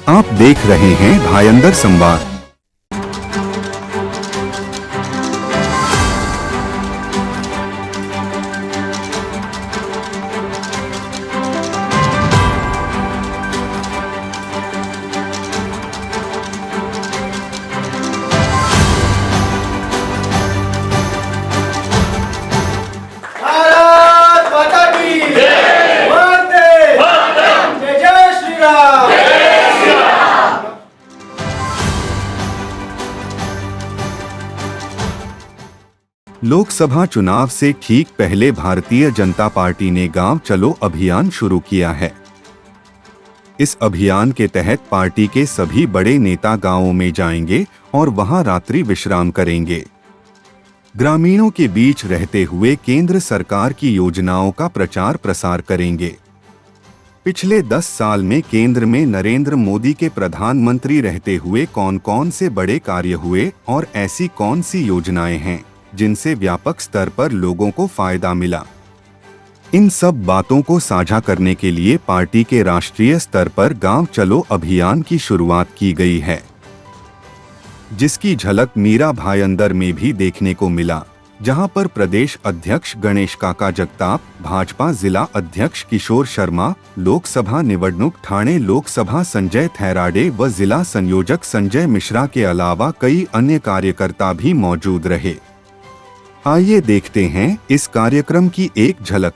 आप देख रहे हैं भायंदर संवाद। भारत माता की जय। वंदे मातरम। जय जय श्री राम। लोकसभा चुनाव से ठीक पहले भारतीय जनता पार्टी ने गांव चलो अभियान शुरू किया है। इस अभियान के तहत पार्टी के सभी बड़े नेता गांवों में जाएंगे और वहां रात्रि विश्राम करेंगे। ग्रामीणों के बीच रहते हुए केंद्र सरकार की योजनाओं का प्रचार प्रसार करेंगे। पिछले 10 साल में केंद्र में नरेंद्र मोदी के प्रधानमंत्री रहते हुए कौन कौन से बड़े कार्य हुए और ऐसी कौन सी योजनाएं हैं जिनसे व्यापक स्तर पर लोगों को फायदा मिला, इन सब बातों को साझा करने के लिए पार्टी के राष्ट्रीय स्तर पर गांव चलो अभियान की शुरुआत की गई है, जिसकी झलक मीरा भायंदर में भी देखने को मिला, जहां पर प्रदेश अध्यक्ष गणेश काका जगताप, भाजपा जिला अध्यक्ष किशोर शर्मा, लोकसभा निवडणूक ठाणे लोकसभा संजय थैराडे व जिला संयोजक संजय मिश्रा के अलावा कई अन्य कार्यकर्ता भी मौजूद रहे। आइए देखते हैं इस कार्यक्रम की एक झलक।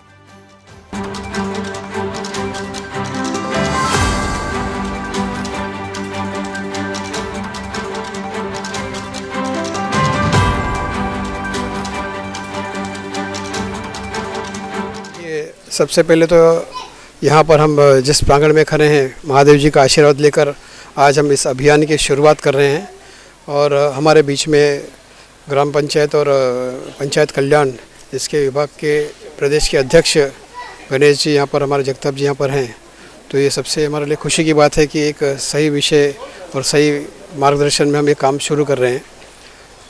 सबसे पहले तो यहाँ पर हम जिस प्रांगण में खड़े हैं, महादेव जी का आशीर्वाद लेकर आज हम इस अभियान की शुरुआत कर रहे हैं। और हमारे बीच में ग्राम पंचायत और पंचायत कल्याण इसके विभाग के प्रदेश के अध्यक्ष गणेश जी यहाँ पर, हमारे जगताप जी यहाँ पर हैं। तो ये सबसे हमारे लिए खुशी की बात है कि एक सही विषय और सही मार्गदर्शन में हम ये काम शुरू कर रहे हैं।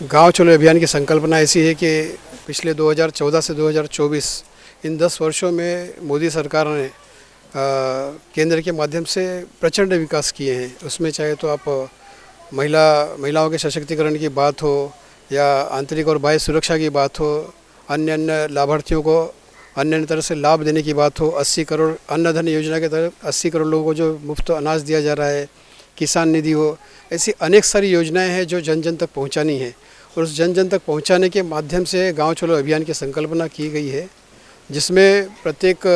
गाँव चलो अभियान की संकल्पना ऐसी है कि पिछले 2014 से 2024 इन 10 वर्षों में मोदी सरकार ने केंद्र के माध्यम से प्रचंड विकास किए हैं। उसमें चाहे तो आप महिलाओं के सशक्तिकरण की बात हो या आंतरिक और बाह्य सुरक्षा की बात हो, अन्य लाभार्थियों को अन्य तरह से लाभ देने की बात हो, 80 करोड़ अन्नधन योजना के तहत 80 करोड़ लोगों को जो मुफ्त अनाज दिया जा रहा है, किसान निधि हो, ऐसी अनेक सारी योजनाएं हैं जो जन जन तक पहुंचानी है। और उस जन जन तक पहुंचाने के माध्यम से गाँव चलो अभियान की संकल्पना की गई है, जिसमें प्रत्येक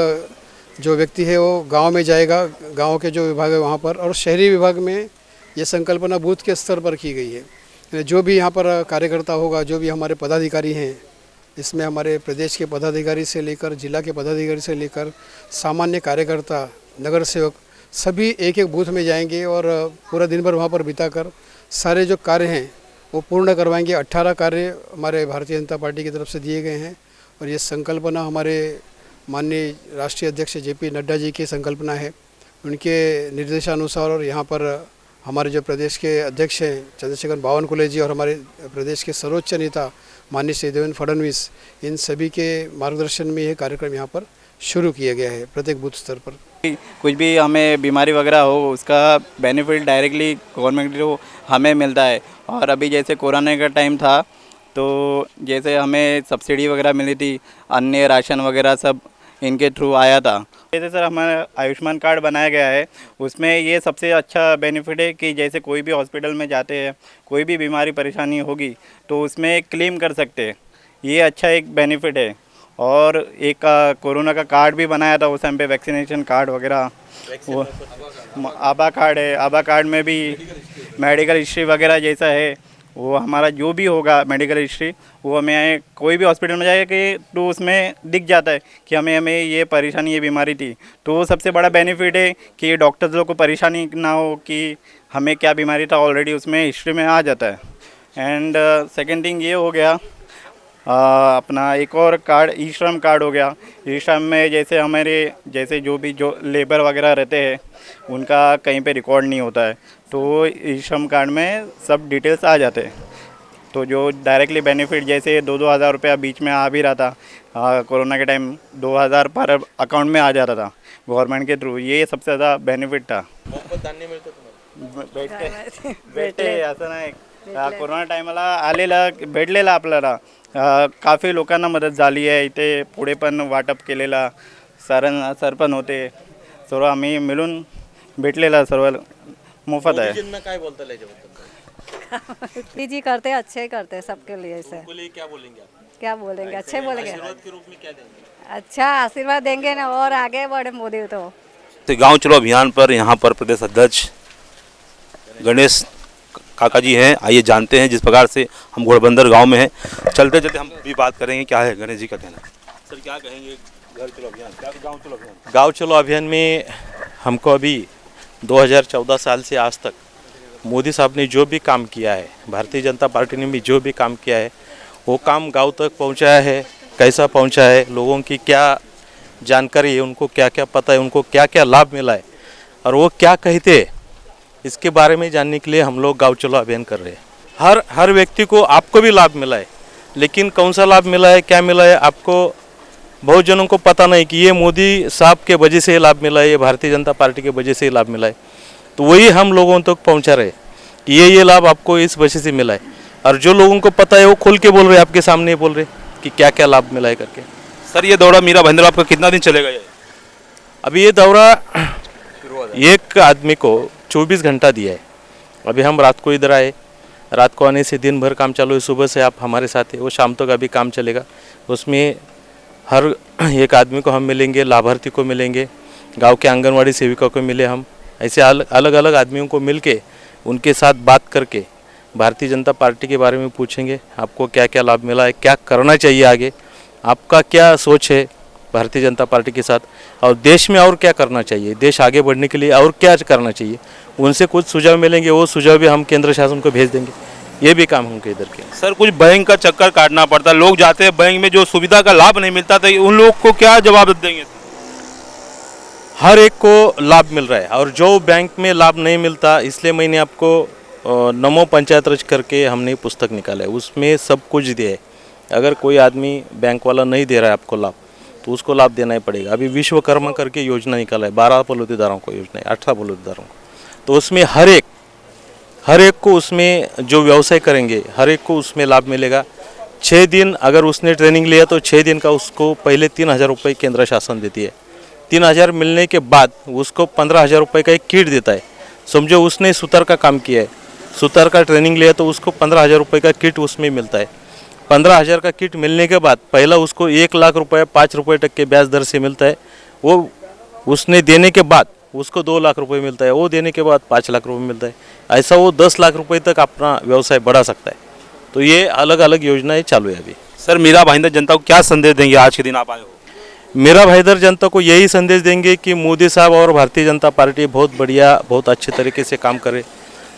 जो व्यक्ति है वो गांव में जाएगा, गांव के जो विभाग है वहाँ पर, और शहरी विभाग में ये संकल्पना बूथ के स्तर पर की गई है। जो भी यहाँ पर कार्यकर्ता होगा, जो भी हमारे पदाधिकारी हैं, इसमें हमारे प्रदेश के पदाधिकारी से लेकर जिला के पदाधिकारी से लेकर सामान्य कार्यकर्ता, नगर सेवक, सभी एक एक बूथ में जाएंगे और पूरा दिन भर वहाँ पर बिताकर सारे जो कार्य हैं वो पूर्ण करवाएंगे। 18 कार्य हमारे भारतीय जनता पार्टी की तरफ से दिए गए हैं और ये संकल्पना हमारे माननीय राष्ट्रीय अध्यक्ष जेपी नड्डा जी की संकल्पना है। उनके निर्देशानुसार और यहाँ पर हमारे जो प्रदेश के अध्यक्ष हैं चंद्रशेखर बावनकुले जी और हमारे प्रदेश के सर्वोच्च नेता माननीय श्री देवेंद्र फडणवीस, इन सभी के मार्गदर्शन में यह कार्यक्रम यहाँ पर शुरू किया गया है प्रत्येक बूथ स्तर पर। कुछ भी हमें बीमारी वगैरह हो उसका बेनिफिट डायरेक्टली गवर्नमेंट को हमें मिलता है। और अभी जैसे कोरोना का टाइम था तो जैसे हमें सब्सिडी वगैरह मिली थी, अन्य राशन वगैरह सब इनके थ्रू आया था। जैसे सर हमारा आयुष्मान कार्ड बनाया गया है, उसमें ये सबसे अच्छा बेनिफिट है कि जैसे कोई भी हॉस्पिटल में जाते हैं, कोई भी बीमारी परेशानी होगी तो उसमें क्लेम कर सकते हैं, ये अच्छा एक बेनिफिट है। और एक कोरोना का कार्ड भी बनाया था उस टाइम पे, वैक्सीनेशन कार्ड वगैरह, वो आभा कार्ड है। आभा कार्ड में भी मेडिकल हिस्ट्री वगैरह जैसा है, वो हमारा जो भी होगा मेडिकल हिस्ट्री वो हमें कोई भी हॉस्पिटल में जाएगा कि तो उसमें दिख जाता है कि हमें ये परेशानी, ये बीमारी थी। तो वो सबसे बड़ा बेनिफिट है कि डॉक्टर्स लोग को परेशानी ना हो कि हमें क्या बीमारी था, ऑलरेडी उसमें हिस्ट्री में आ जाता है। एंड सेकेंड थिंग ये हो गया अपना एक और कार्ड, ई श्रम कार्ड हो गया। ई श्रम में जैसे हमारे जैसे जो लेबर वगैरह रहते हैं उनका कहीं पे रिकॉर्ड नहीं होता है, तो ई श्रम कार्ड में सब डिटेल्स आ जाते हैं। तो जो डायरेक्टली बेनिफिट जैसे 2-2 हज़ार रुपया बीच में आ भी रहा था, कोरोना के टाइम 2,000 पर अकाउंट में आ जाता था गवर्नमेंट के थ्रू, ये सबसे ज़्यादा बेनिफिट था। मोफत धान्य मिळतं तुम्हाला? भेटले असं नाही. कोरोना टायमाला आलेला भेटलेला आपल्याला. काफी लोकांना मदत झाली आहे. इथे पुढे पण वाटप केलेला सर पण होते. सर्व आम्ही मिळून भेटलेला सर्व मोफत आहे. मोदीजींना काय बोलता याच्याबद्दल? मोदी जी करते अच्छे करते सबके लिए से उनको लिए क्या बोलेंगे आप? क्या बोलेंगे अच्छे बोलेंगे आशीर्वाद के रूप में क्या देंगे? अच्छा आशीर्वाद देंगे ना और आगे बढ़े मोदी तो गांव चलो अभियान पर यहाँ पर प्रदेश अध्यक्ष गणेश काका जी हैं। आइए जानते हैं जिस प्रकार से हम घोड़बंदर गांव में हैं। चलते चलते हम भी बात करेंगे क्या है गणेश जी का कहना। सर क्या कहेंगे घर चलो अभियान, क्या गांव चलो अभियान? गांव चलो अभियान में हमको अभी 2014 साल से आज तक मोदी साहब ने जो भी काम किया है, भारतीय जनता पार्टी ने भी जो भी काम किया है, वो काम गांव तक पहुंचाया है। कैसा पहुंचा है, लोगों की क्या जानकारी है, उनको क्या क्या पता है, उनको क्या क्या लाभ मिला है और वो क्या कहते हैं, इसके बारे में जानने के लिए हम लोग गांव चलो अभियान कर रहे हैं। हर व्यक्ति को, आपको भी लाभ मिला है, लेकिन कौन सा लाभ मिला है, क्या मिला है, आपको बहुत जनों को पता नहीं कि ये मोदी साहब के वजह से लाभ मिला है, ये भारतीय जनता पार्टी के वजह से लाभ मिला है। तो वही हम लोगों तक पहुंचा रहे कि ये लाभ आपको इस वजह से मिला है। और जो लोगों को पता है वो खुल के बोल रहे, आपके सामने बोल रहे कि क्या क्या लाभ मिला है करके। सर ये दौरा मीरा भाईंदर आपका कितना दिन चलेगा? ये अभी ये दौरा एक आदमी को 24 घंटा दिया है। अभी हम रात को इधर आए, रात को आने से दिन भर काम चालू है। सुबह से आप हमारे साथ है, वो शाम तक अभी काम चलेगा। उसमें हर एक आदमी को हम मिलेंगे, लाभार्थी को मिलेंगे, गांव के आंगनवाड़ी सेविका को मिले हम, ऐसे अलग अलग आदमियों को मिल के उनके साथ बात करके भारतीय जनता पार्टी के बारे में पूछेंगे। आपको क्या क्या लाभ मिला है, क्या करना चाहिए आगे, आपका क्या सोच है भारतीय जनता पार्टी के साथ, और देश में और क्या करना चाहिए, देश आगे बढ़ने के लिए और क्या करना चाहिए, उनसे कुछ सुझाव मिलेंगे। वो सुझाव भी हम केंद्र शासन को भेज देंगे। ये भी काम होंगे इधर के। सर कुछ बैंक का चक्कर काटना पड़ता, लोग जाते हैं बैंक में, जो सुविधा का लाभ नहीं मिलता, तो उन लोग को क्या जवाब देंगे? हर एक को लाभ मिल रहा है, और जो बैंक में लाभ नहीं मिलता, इसलिए मैंने आपको नमो पंचायत राज करके हमने पुस्तक निकाला है, उसमें सब कुछ दिया है। अगर कोई आदमी बैंक वाला नहीं दे रहा है आपको लाभ, तो उसको लाभ देना ही पड़ेगा। अभी विश्वकर्मा करके योजना निकाला है, 12 बलौतीदारों को योजना है, 18 बलौतीदारों को, तो उसमें हर एक को उसमें जो व्यवसाय करेंगे हर एक को उसमें लाभ मिलेगा। 6 दिन अगर उसने ट्रेनिंग लिया तो 6 दिन का उसको पहले 3,000 रुपये केंद्र शासन देती है। 3,000 मिलने के बाद उसको 15,000 रुपये का एक किट देता है। समझो उसने सुतार का काम किया है, सुतार का ट्रेनिंग लिया, तो उसको 15,000 रुपये का किट उसमें मिलता है। 15,000 का किट मिलने के बाद पहला उसको 1 लाख रुपये 5 रुपये तक के ब्याज दर से मिलता है। वो उसने देने के बाद उसको 2 लाख रुपये मिलता है, वो देने के बाद 5 लाख रुपये मिलता है। ऐसा वो 10 लाख रुपये तक अपना व्यवसाय बढ़ा सकता है। तो ये अलग अलग योजनाएं चालू है अभी। सर मीरा भाईंदर जनता को क्या संदेश देंगे आज के दिन आप आए हो? मेरा भाईदर जनता को यही संदेश देंगे कि मोदी साहब और भारतीय जनता पार्टी बहुत बढ़िया, बहुत अच्छे तरीके से काम करे।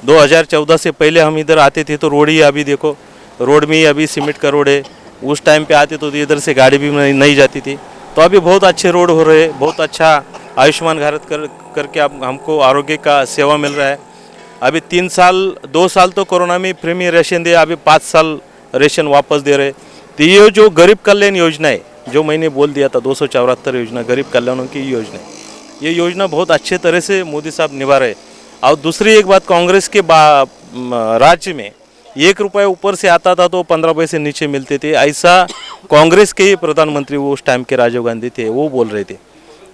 2014 से पहले हम इधर आते थे तो रोड ही, अभी देखो रोड में ही अभी सीमेंट का रोड है। उस टाइम पे आते तो इधर से गाड़ी भी नहीं जाती थी। तो अभी बहुत अच्छे रोड हो रहे हैं, बहुत अच्छा आयुष्मान भारत करके हमको आरोग्य का सेवा मिल रहा है। अभी 2 साल तो कोरोना में फ्री में राशन दिया, अभी 5 साल राशन वापस दे रहे। तो ये जो गरीब कल्याण योजना है, जो मैंने बोल दिया था 274 योजना गरीब कल्याणों की योजना है, ये योजना बहुत अच्छे तरह से मोदी साहब निभा रहे। और दूसरी एक बात, कांग्रेस के राज्य में 1 रुपये ऊपर से आता था तो 15 पैसे नीचे मिलते थे। ऐसा कांग्रेस के ही प्रधानमंत्री उस टाइम के राजीव गांधी थे, वो बोल रहे थे।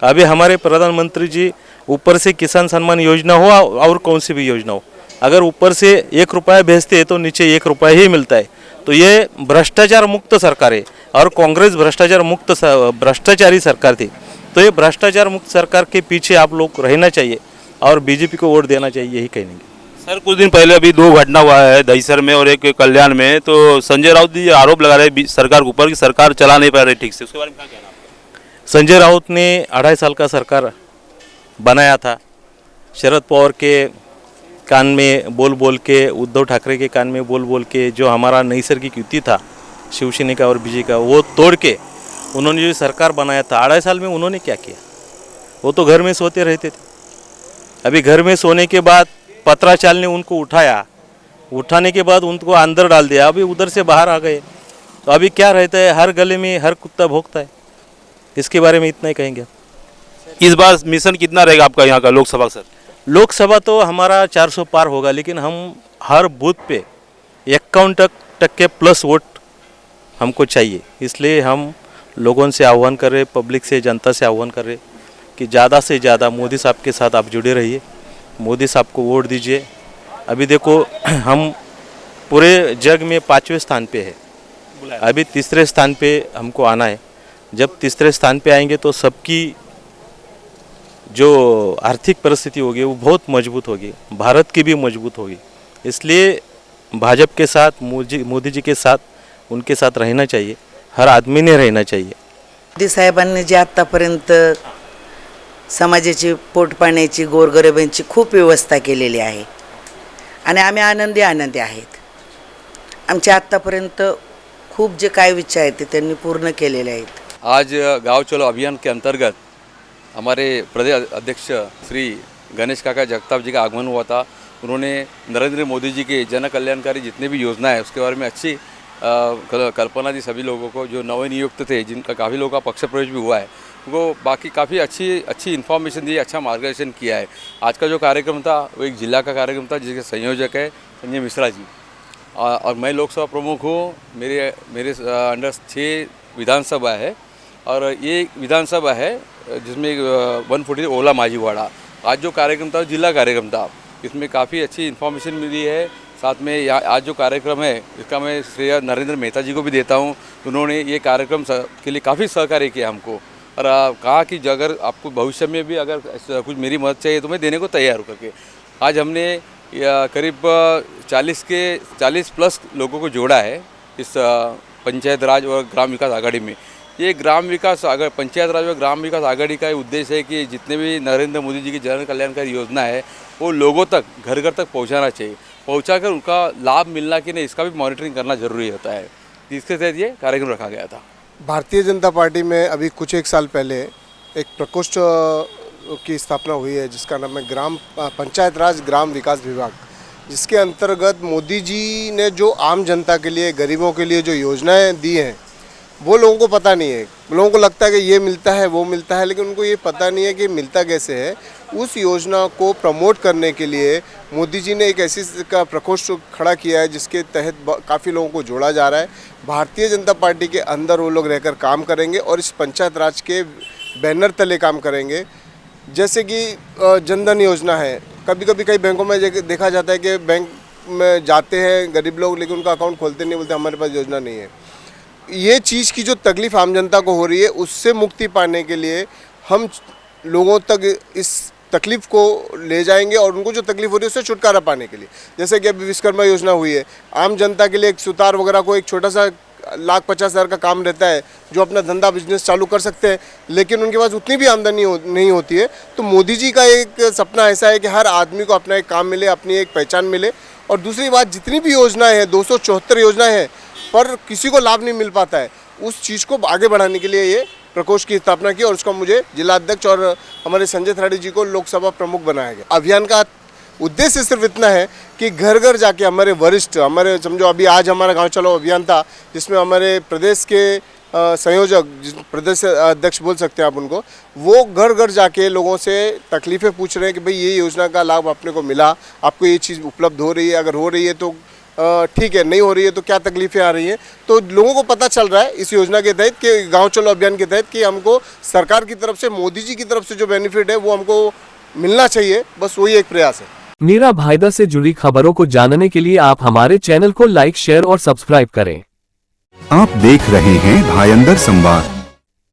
अभी हमारे प्रधानमंत्री जी ऊपर से किसान सम्मान योजना हो और कौन सी भी योजना हो, अगर ऊपर से 1 रुपया भेजते हैं तो नीचे 1 रुपया ही मिलता है। तो ये भ्रष्टाचार मुक्त सरकार है, और कांग्रेस भ्रष्टाचारी सरकार थी। तो ये भ्रष्टाचार मुक्त सरकार के पीछे आप लोग रहना चाहिए और बीजेपी को वोट देना चाहिए, यही कहेंगे। सर कुछ दिन पहले अभी 2 घटना हुआ है, दहीसर में और एक कल्याण में। तो संजय राउत जी आरोप लगा रहे सरकार के ऊपर कि सरकार चला नहीं पा रही ठीक से, उसके बारे में क्या कहना? संजय राउत ने 2.5 साल का सरकार बनाया था। शरद पवार के कान में बोल के, उद्धव ठाकरे के कान में बोल के, जो हमारा नैसर्गिक युति था शिवसेना का और बीजेपी का, वो तोड़ के उन्होंने जो सरकार बनाया था 2.5 साल में उन्होंने क्या किया? वो तो घर में सोते रहते थे। अभी घर में सोने के बाद पत्राचाल ने उनको उठाया, उठाने के बाद उनको अंदर डाल दिया, अभी उधर से बाहर आ गए। तो अभी क्या रहता है, हर गले में हर कुत्ता भोंकता है। इसके बारे में इतना ही कहेंगे। इस बार मिशन कितना रहेगा आपका यहाँ का लोकसभा? सर लोकसभा तो हमारा 400 पार होगा, लेकिन हम हर बूथ पे 51% प्लस वोट हमको चाहिए। इसलिए हम लोगों से आह्वान कर रहे, पब्लिक से, जनता से आह्वान कर रहे कि ज़्यादा से ज़्यादा मोदी साहब के साथ आप जुड़े रहिए, मोदी साहब को वोट दीजिए। अभी देखो हम पूरे जग में 5वें स्थान पे है, अभी तीसरे स्थान पे हमको आना है। जब तीसरे स्थान पे आएंगे तो सबकी जो आर्थिक परिस्थिति होगी वो बहुत मजबूत होगी, भारत की भी मजबूत होगी। इसलिए भाजपा के साथ, मोदी जी के साथ, उनके साथ रहना चाहिए, हर आदमी ने रहना चाहिए। मोदी साहेबांनी जे आत्तापर्यंत समाजाची पोटपाण्याची, गोरगरिबांची खूप व्यवस्था केलेली आहे आणि आम्ही आनंदी आहेत। आमच्या आत्तापर्यंत खूप जे काय विचार आहेत ते त्यांनी पूर्ण केलेले आहेत। आज गाँव चलो अभियान के अंतर्गत हमारे प्रदेश अध्यक्ष श्री गणेश काका जगताप जी का आगमन हुआ था। उन्होंने नरेंद्र मोदी जी के जन कल्याणकारी जितने भी योजना है उसके बारे में अच्छी कल्पना दी सभी लोगों को। जो नवनियुक्त थे, जिनका काफ़ी लोगों का पक्ष प्रवेश भी हुआ है, वो बाकी काफ़ी अच्छी इन्फॉर्मेशन दी, अच्छा मार्गदर्शन किया है। आज का जो कार्यक्रम था वो एक जिला का कार्यक्रम था जिसके संयोजक है संजय मिश्रा जी, और मैं लोकसभा प्रमुख हूँ। मेरे अंडर 6 विधानसभा है और ये विधानसभा है जिसमें 140 ओला माझीवाड़ा। आज जो कार्यक्रम था जिला कार्यक्रम था, इसमें काफ़ी अच्छी इन्फॉर्मेशन मिली है। साथ में यहाँ आज जो कार्यक्रम है इसका मैं श्रेय नरेंद्र मेहता जी को भी देता हूँ। उन्होंने ये कार्यक्रम के लिए काफ़ी सहकार्य किया हमको, और कहा कि अगर आपको भविष्य में भी अगर कुछ मेरी मदद चाहिए तो मैं देने को तैयार हूँ करके। आज हमने करीब 40 प्लस लोगों को जोड़ा है इस पंचायत राज और ग्राम विकास आघाड़ी में। ये ग्राम विकास पंचायत राज और ग्राम विकास आघाड़ी का उद्देश्य है कि जितने भी नरेंद्र मोदी जी की जन कल्याणकारी योजना है वो लोगों तक, घर घर तक पहुंचाना चाहिए। पहुंचाकर उनका लाभ मिलना कि नहीं, इसका भी मॉनिटरिंग करना जरूरी होता है। इसके तहत ये कार्यक्रम रखा गया था। भारतीय जनता पार्टी में अभी कुछ एक साल पहले एक प्रकोष्ठ की स्थापना हुई है जिसका नाम है पंचायत राज ग्राम विकास विभाग, जिसके अंतर्गत मोदी जी ने जो आम जनता के लिए, गरीबों के लिए जो योजनाएं दी हैं वो लोगों को पता नहीं है। लोगों को लगता है कि ये मिलता है, वो मिलता है, लेकिन उनको ये पता नहीं है कि मिलता कैसे है। उस योजना को प्रमोट करने के लिए मोदी जी ने एक ऐसी का प्रकोष्ठ खड़ा किया है जिसके तहत काफ़ी लोगों को जोड़ा जा रहा है। भारतीय जनता पार्टी के अंदर वो लोग रहकर काम करेंगे और इस पंचायत राज के बैनर तले काम करेंगे। जैसे कि जनधन योजना है, कभी कभी कई बैंकों में देखा जाता है कि बैंक में जाते हैं गरीब लोग लेकिन उनका अकाउंट खोलते नहीं, बोलते हमारे पास योजना नहीं है। ये चीज़ की जो तकलीफ़ आम जनता को हो रही है उससे मुक्ति पाने के लिए हम लोगों तक इस तकलीफ़ को ले जाएंगे और उनको जो तकलीफ़ हो रही है उससे छुटकारा पाने के लिए। जैसे कि अभी विश्वकर्मा योजना हुई है, आम जनता के लिए एक सुतार वगैरह को एक छोटा सा 1,50,000 का काम रहता है जो अपना धंधा बिजनेस चालू कर सकते हैं, लेकिन उनके पास उतनी भी आमदनी नहीं होती है। तो मोदी जी का एक सपना ऐसा है कि हर आदमी को अपना एक काम मिले, अपनी एक पहचान मिले। और दूसरी बात, जितनी भी योजनाएं हैं, 274 योजनाएं हैं, पर किसी को लाभ नहीं मिल पाता है, उस चीज़ को आगे बढ़ाने के लिए ये प्रकोष्ठ की स्थापना की और उसका मुझे जिला अध्यक्ष और हमारे संजय थराड़ी जी को लोकसभा प्रमुख बनाया गया। अभियान का उद्देश्य सिर्फ इतना है कि घर घर जाके हमारे वरिष्ठ, हमारे समझो अभी आज हमारा गांव चलो अभियान था जिसमें हमारे प्रदेश के संयोजक, प्रदेश अध्यक्ष बोल सकते हैं आप उनको, वो घर घर जाके लोगों से तकलीफ़ें पूछ रहे हैं कि भाई ये योजना का लाभ अपने को मिला, आपको ये चीज़ उपलब्ध हो रही है, अगर हो रही है तो ठीक है, नहीं हो रही है तो क्या तकलीफ़ें आ रही हैं। तो लोगों को पता चल रहा है इस योजना के तहत कि गाँव चलो अभियान के तहत कि हमको सरकार की तरफ से, मोदी जी की तरफ से जो बेनिफिट है वो हमको मिलना चाहिए। बस वही एक प्रयास है। मीरा भाईदा से जुड़ी खबरों को जानने के लिए आप हमारे चैनल को लाइक, शेयर और सब्सक्राइब करें। आप देख रहे हैं भाईंदर संवाद।